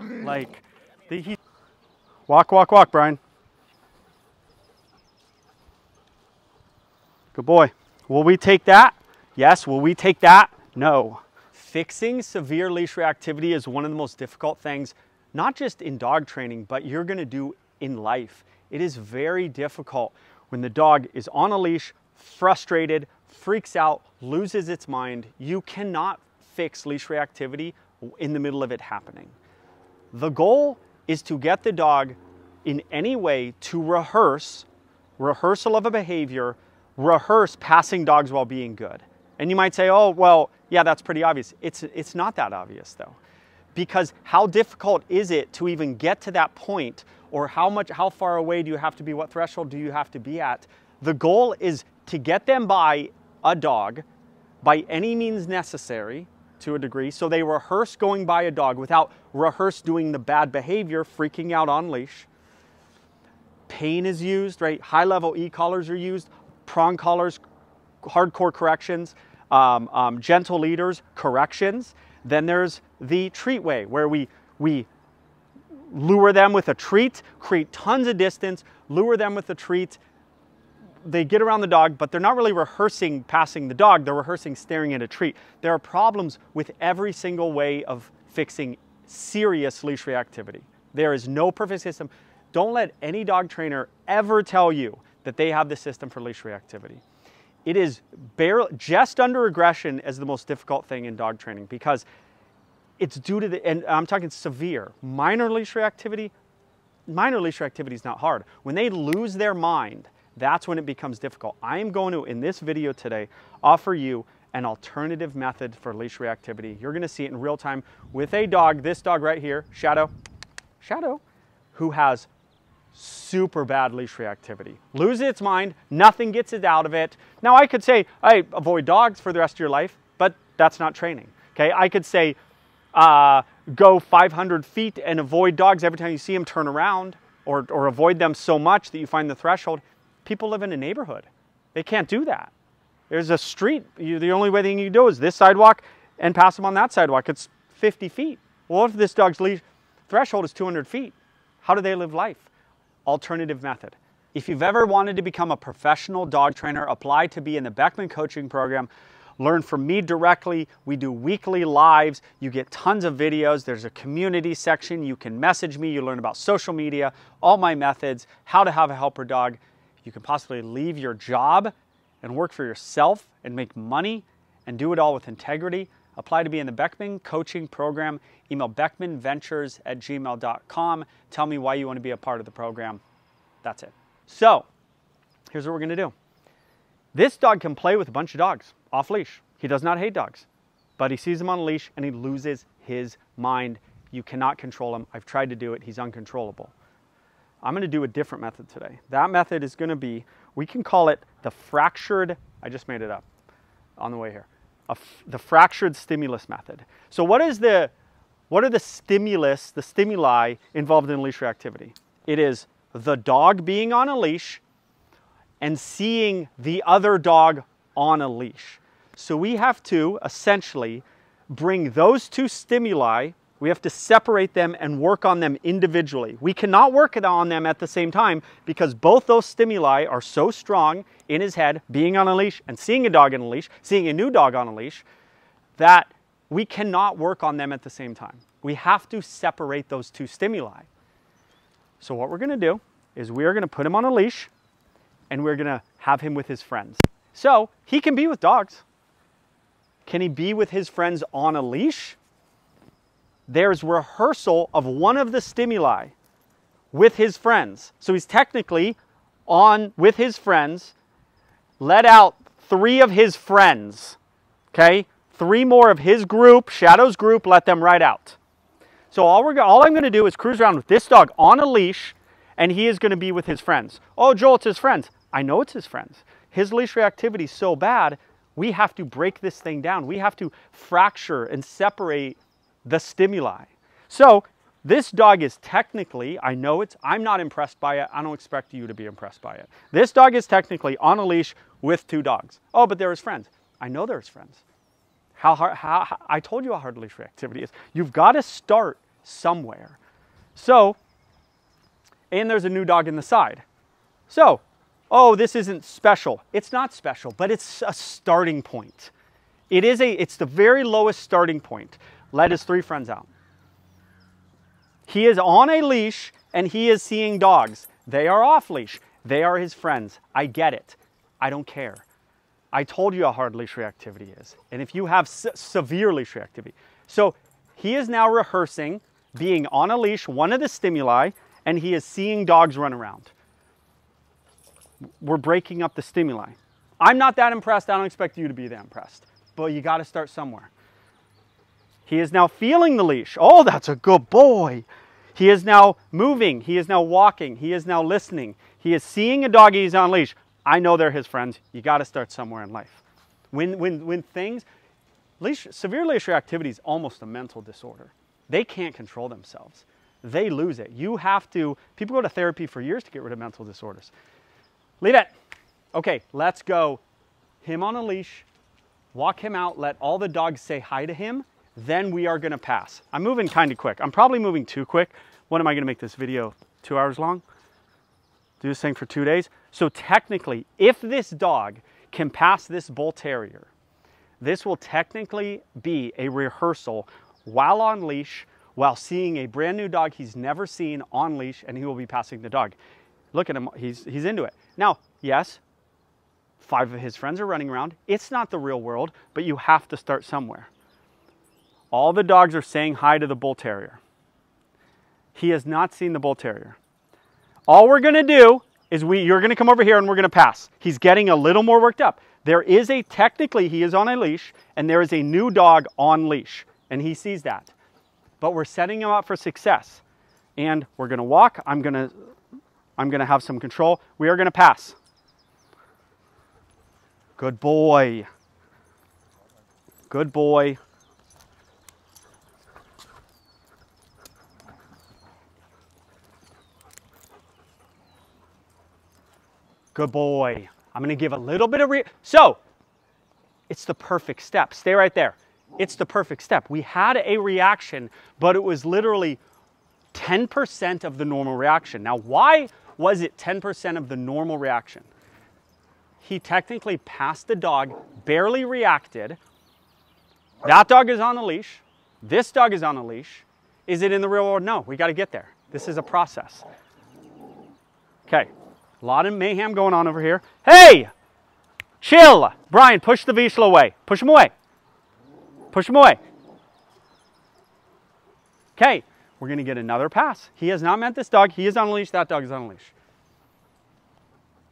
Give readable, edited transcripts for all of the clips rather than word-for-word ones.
Like, walk, walk, walk, Brian. Good boy. Will we take that? Yes. Will we take that? No. Fixing severe leash reactivity is one of the most difficult things, not just in dog training, but you're going to do in life. It is very difficult when the dog is on a leash, frustrated, freaks out, loses its mind. You cannot fix leash reactivity in the middle of it happening. The goal is to get the dog in any way to rehearsal of a behavior, rehearse passing dogs while being good. And you might say, oh, well, yeah, that's pretty obvious. It's not that obvious though. Because how difficult is it to even get to that point, or how far away do you have to be? What threshold do you have to be at? The goal is to get them by a dog by any means necessary to a degree. So they rehearse going by a dog without rehearse doing the bad behavior, freaking out on leash. Pain is used, right? High level e-collars are used, prong collars, hardcore corrections, gentle leaders, corrections. Then there's the treat way, where we lure them with a treat, create tons of distance, lure them with a treat. They get around the dog, but they're not really rehearsing passing the dog, they're rehearsing staring at a treat. There are problems with every single way of fixing serious leash reactivity. There is no perfect system. Don't let any dog trainer ever tell you that they have the system for leash reactivity. It is just under aggression as the most difficult thing in dog training, because it's due to and I'm talking severe. Minor leash reactivity is not hard. When they lose their mind, that's when it becomes difficult. I am going to, in this video today, offer you an alternative method for leash reactivity. You're going to see it in real time with a dog, this dog right here, Shadow, who has super bad leash reactivity. Loses its mind, nothing gets it out of it. Now I could say, hey, avoid dogs for the rest of your life, but that's not training. Okay, I could say, go 500 feet and avoid dogs every time you see them, turn around, or avoid them so much that you find the threshold. People live in a neighborhood. They can't do that. There's a street. The only way thing you can do is this sidewalk and pass them on that sidewalk. It's 50 feet. Well, if this dog's leash threshold is 200 feet, how do they live life? Alternative method. If you've ever wanted to become a professional dog trainer, apply to be in the Beckman coaching program. Learn from me directly. We do weekly lives. You get tons of videos. There's a community section. You can message me. You learn about social media, all my methods, how to have a helper dog. You can possibly leave your job and work for yourself and make money and do it all with integrity. Apply to be in the Beckman coaching program. Email beckmanventures@gmail.com. Tell me why you want to be a part of the program. That's it. So here's what we're going to do. This dog can play with a bunch of dogs off leash. He does not hate dogs, but he sees them on a leash and he loses his mind. You cannot control him. I've tried to do it. He's uncontrollable. I'm going to do a different method today. That method is going to be, we can call it the fractured, I just made it up on the way here, the fractured stimulus method. So what are the stimuli involved in leash reactivity? It is the dog being on a leash and seeing the other dog on a leash. So we have to essentially bring those two stimuli, we have to separate them and work on them individually. We cannot work on them at the same time because both those stimuli are so strong in his head, being on a leash and seeing a dog on a leash, seeing a new dog on a leash, that we cannot work on them at the same time. We have to separate those two stimuli. So what we're going to do is we are going to put him on a leash and we're going to have him with his friends. So he can be with dogs. Can he be with his friends on a leash? There's rehearsal of one of the stimuli with his friends. So he's technically on with his friends, let out 3 of his friends, okay? 3 more of his group, Shadow's group, let them right out. So all I'm going to do is cruise around with this dog on a leash, and he is going to be with his friends. Oh, Joel, it's his friends. I know it's his friends. His leash reactivity is so bad, we have to break this thing down. We have to fracture and separate the stimuli. So this dog is technically, I'm not impressed by it. I don't expect you to be impressed by it. This dog is technically on a leash with 2 dogs. Oh, but they're his friends. I know they're his friends. I told you how hard leash reactivity is. You've got to start somewhere. So, and there's a new dog in the side. So, oh, this isn't special. It's not special, but it's a starting point. It's the very lowest starting point. Let his 3 friends out. He is on a leash and he is seeing dogs. They are off leash. They are his friends. I get it. I don't care. I told you how hard leash reactivity is. And if you have severe leash reactivity. So he is now rehearsing being on a leash, one of the stimuli, and he is seeing dogs run around. We're breaking up the stimuli. I'm not that impressed. I don't expect you to be that impressed. But you got to start somewhere. He is now feeling the leash. Oh, that's a good boy. He is now moving. He is now walking. He is now listening. He is seeing a dog he's on leash. I know they're his friends. You got to start somewhere in life. When things, severe leash reactivity is almost a mental disorder. They can't control themselves. They lose it. You have to, people go to therapy for years to get rid of mental disorders. Leave it. Okay, let's go. Him on a leash, walk him out, let all the dogs say hi to him. Then we are going to pass. I'm moving kind of quick. I'm probably moving too quick. When am I going to make this video? 2 hours long? Do this thing for 2 days? So technically, if this dog can pass this bull terrier, this will technically be a rehearsal while on leash, while seeing a brand new dog he's never seen on leash, and he will be passing the dog. Look at him. He's into it. Now, yes, 5 of his friends are running around. It's not the real world, but you have to start somewhere. All the dogs are saying hi to the bull terrier. He has not seen the bull terrier. All we're going to do is you're going to come over here and we're going to pass. He's getting a little more worked up. There is technically he is on a leash and there is a new dog on leash and he sees that. But we're setting him up for success. And we're going to walk. I'm going to have some control. We are going to pass. Good boy. Good boy. Good boy. I'm going to give a little bit of so it's the perfect step. Stay right there. It's the perfect step. We had a reaction, but it was literally 10% of the normal reaction. Now, why was it 10% of the normal reaction? He technically passed the dog, barely reacted. That dog is on a leash. This dog is on a leash. Is it in the real world? No, we got to get there. This is a process. Okay. A lot of mayhem going on over here. Hey! Chill! Brian, push the Vizsla away. Push him away. Push him away. Okay, we're going to get another pass. He has not met this dog. He is on a leash. That dog is on a leash.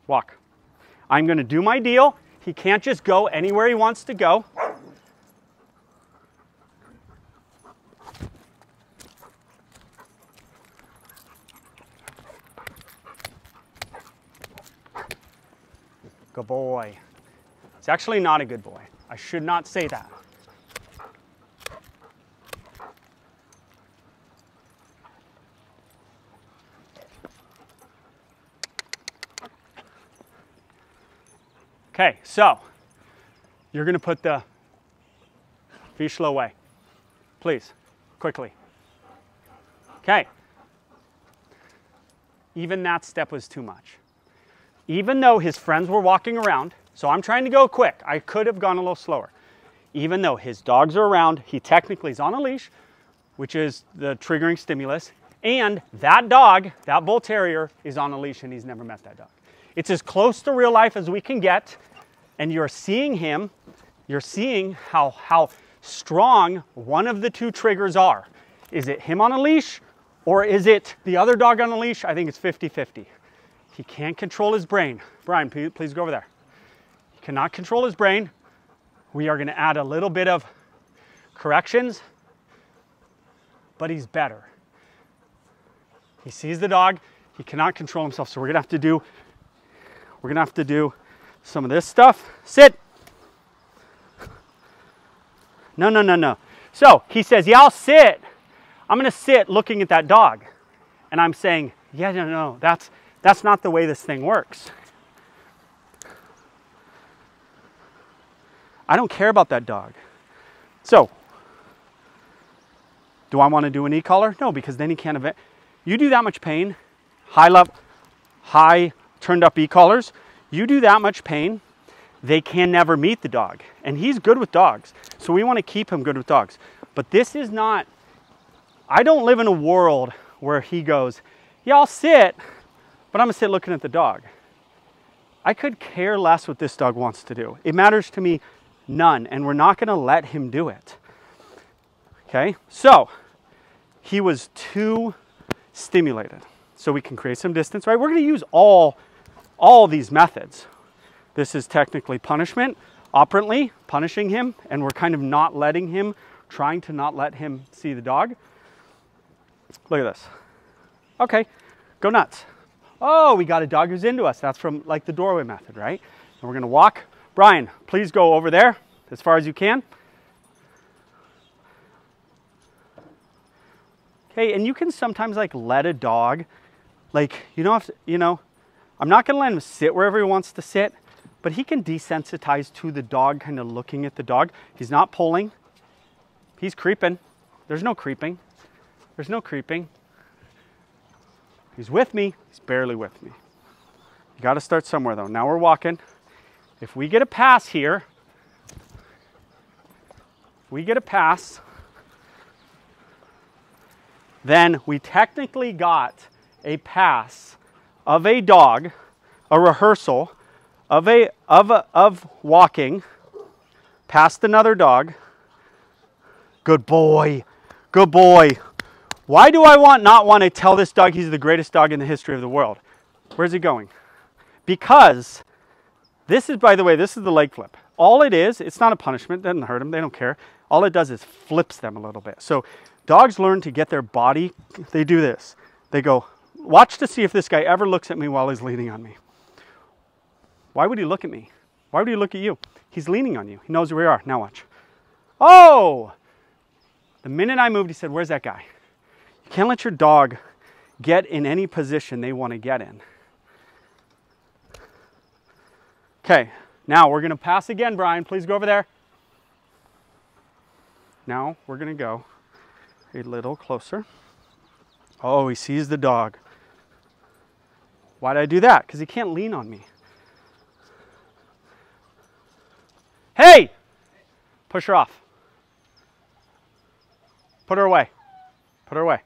Walk. I'm going to do my deal. He can't just go anywhere he wants to go. Good boy. It's actually not a good boy. I should not say that. Okay, so you're going to put the Vizsla away. Please, quickly. Okay. Even that step was too much. Even though his friends were walking around, so I'm trying to go quick. I could have gone a little slower. Even though his dogs are around, he technically is on a leash, which is the triggering stimulus, and that dog, that bull terrier, is on a leash and he's never met that dog. It's as close to real life as we can get, and you're seeing him, you're seeing how strong one of the 2 triggers are. Is it him on a leash, or is it the other dog on a leash? I think it's 50-50. He can't control his brain. Brian, please go over there. He cannot control his brain. We are going to add a little bit of corrections, but he's better. He sees the dog. He cannot control himself, so we're going to have to do some of this stuff. Sit. No. So he says, yeah, I'll sit. I'm going to sit looking at that dog. And I'm saying, yeah, no, that's not the way this thing works. I don't care about that dog. So, do I want to do an e-collar? No, because then he can't event. You do that much pain, high turned up e-collars, you do that much pain, they can never meet the dog. And he's good with dogs. So we want to keep him good with dogs. But this is not, I don't live in a world where he goes, yeah, I'll sit, but I'm gonna sit looking at the dog. I could care less what this dog wants to do. It matters to me none, and we're not gonna let him do it. Okay, so he was too stimulated. So we can create some distance, right? We're gonna use all these methods. This is technically punishment, operantly punishing him, and we're kind of not letting him, trying to not let him see the dog. Look at this. Okay, go nuts. Oh, we got a dog who's into us. That's from like the doorway method, right? And we're gonna walk. Brian, please go over there as far as you can. Okay, and you can sometimes like let a dog, like you don't have to, you know, I'm not gonna let him sit wherever he wants to sit, but he can desensitize to the dog, kind of looking at the dog. He's not pulling, he's creeping. There's no creeping, there's no creeping. He's with me, he's barely with me. You gotta start somewhere though. Now we're walking. If we get a pass here, then we technically got a pass of a dog, a rehearsal of walking past another dog. Good boy, good boy. Why do I not want to tell this dog he's the greatest dog in the history of the world? Where's he going? Because this is, by the way, this is the leg flip. All it is, it's not a punishment, doesn't hurt them, they don't care. All it does is flips them a little bit. So dogs learn to get their body, they do this. They go, watch to see if this guy ever looks at me while he's leaning on me. Why would he look at me? Why would he look at you? He's leaning on you. He knows where you are. Now watch. Oh! The minute I moved, he said, where's that guy? You can't let your dog get in any position they want to get in. Okay, now we're going to pass again, Brian. Please go over there. Now we're going to go a little closer. Oh, he sees the dog. Why did I do that? Because he can't lean on me. Hey! Push her off. Put her away. Put her away.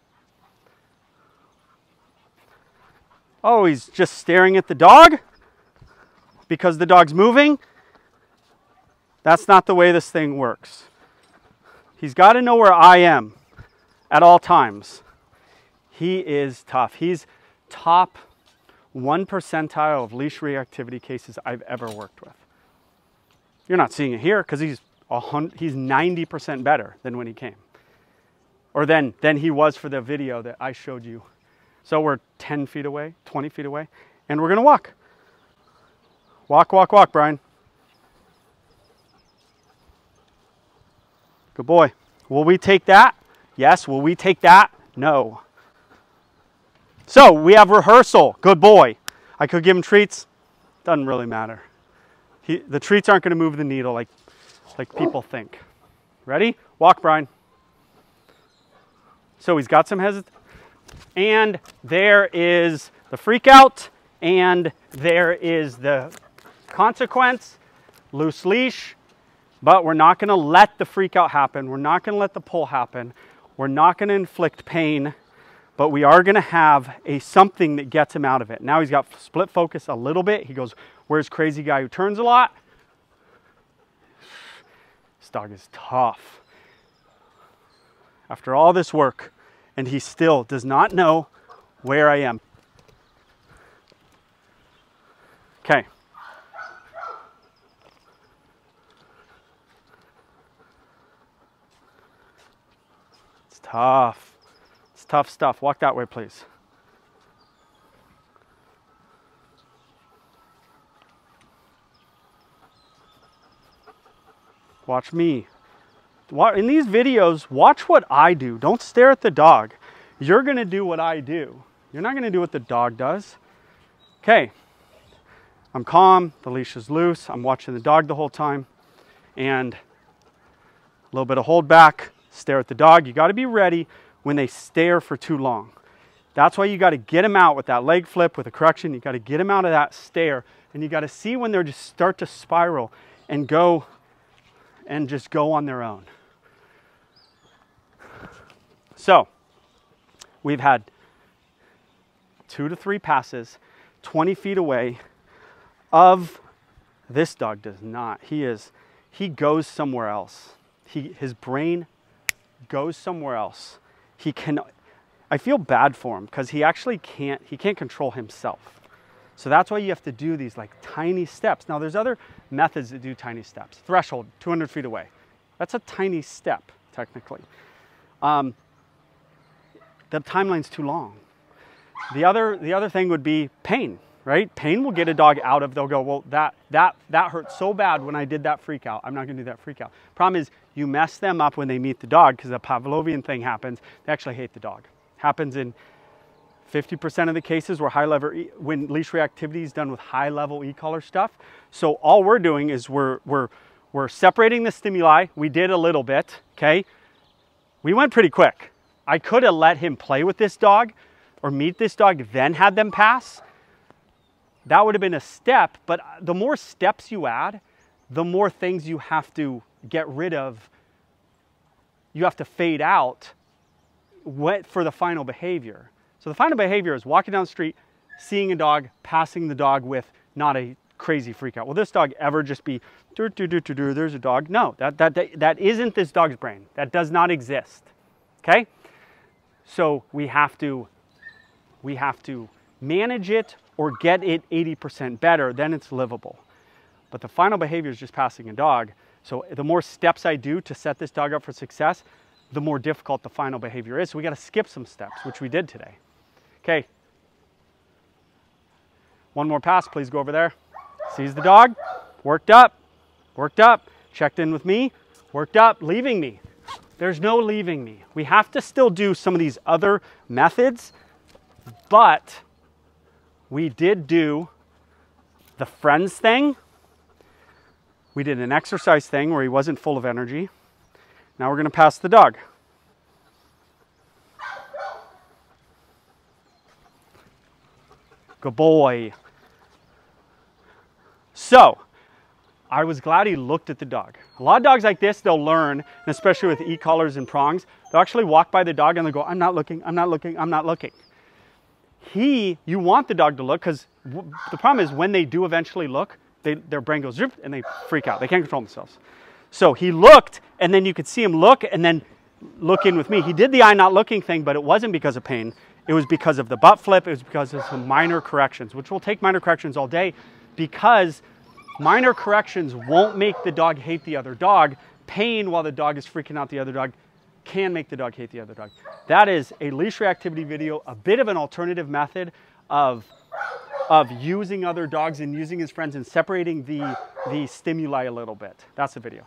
Oh, he's just staring at the dog because the dog's moving. That's not the way this thing works. He's got to know where I am at all times. He is tough. He's top 1 percentile of leash reactivity cases I've ever worked with. You're not seeing it here because he's 90% better than when he came. Or than he was for the video that I showed you. So we're 10 feet away, 20 feet away, and we're gonna walk. Walk, walk, walk, Brian. Good boy. Will we take that? Yes. Will we take that? No. So we have rehearsal. Good boy. I could give him treats. Doesn't really matter. The treats aren't gonna move the needle like people think. Ready? Walk, Brian. So he's got some hesitation. And there is the freak out, and there is the consequence, loose leash, but we're not gonna let the freak out happen. We're not gonna let the pull happen. We're not gonna inflict pain, but we are gonna have something that gets him out of it. Now he's got split focus a little bit. He goes, where's crazy guy who turns a lot? This dog is tough. After all this work, and he still does not know where I am. Okay. It's tough. It's tough stuff. Walk that way, please. Watch me. In these videos, watch what I do. Don't stare at the dog. You're going to do what I do. You're not going to do what the dog does. Okay. I'm calm. The leash is loose. I'm watching the dog the whole time. And A little bit of hold back, stare at the dog. You got to be ready when they stare for too long. That's why you got to get them out with that leg flip, with a correction. You got to get them out of that stare, and you got to see when they're just start to spiral and go and just go on their own. So we've had 2 to 3 passes, 20 feet away of this dog. Does not. He goes somewhere else. His brain goes somewhere else. I feel bad for him because he actually can't control himself. So that's why you have to do these like tiny steps. Now there's other methods that do tiny steps. Threshold, 200 feet away. That's a tiny step, technically. The timeline's too long. The other thing would be pain, right? Pain will get a dog out of, they'll go, well, that hurt so bad when I did that freak out. I'm not gonna do that freak out. Problem is, you mess them up when they meet the dog because the Pavlovian thing happens. They actually hate the dog. Happens in 50% of the cases where when leash reactivity is done with high-level e-collar stuff. So all we're doing is we're separating the stimuli. We did a little bit, okay? We went pretty quick. I could have let him play with this dog or meet this dog, then had them pass. That would have been a step, but the more steps you add, the more things you have to get rid of. You have to fade out for the final behavior. So the final behavior is walking down the street, seeing a dog, passing the dog with not a crazy freak out. Will this dog ever just be, there's a dog? No, that isn't this dog's brain. That does not exist, okay? So we have to manage it or get it 80% better, then it's livable. But the final behavior is just passing a dog. So the more steps I do to set this dog up for success, the more difficult the final behavior is. So we got to skip some steps, which we did today. Okay. One more pass, please go over there. Sees the dog, worked up, checked in with me, worked up, leaving me. There's no leaving me. We have to still do some of these other methods, but we did do the friends thing. We did an exercise thing where he wasn't full of energy. Now we're going to pass the dog. Good boy. So, I was glad he looked at the dog. A lot of dogs like this, they'll learn, and especially with e-collars and prongs, they'll actually walk by the dog and they'll go, I'm not looking, I'm not looking, I'm not looking. You want the dog to look because the problem is when they do eventually look, their brain goes zoop and they freak out. They can't control themselves. So he looked, and then you could see him look and then look in with me. He did the eye not looking thing, but it wasn't because of pain. It was because of the butt flip. It was because of some minor corrections, which will take minor corrections all day because minor corrections won't make the dog hate the other dog. Pain while the dog is freaking out the other dog can make the dog hate the other dog. That is a leash reactivity video, a bit of an alternative method of using other dogs and using his friends and separating the stimuli a little bit. That's the video.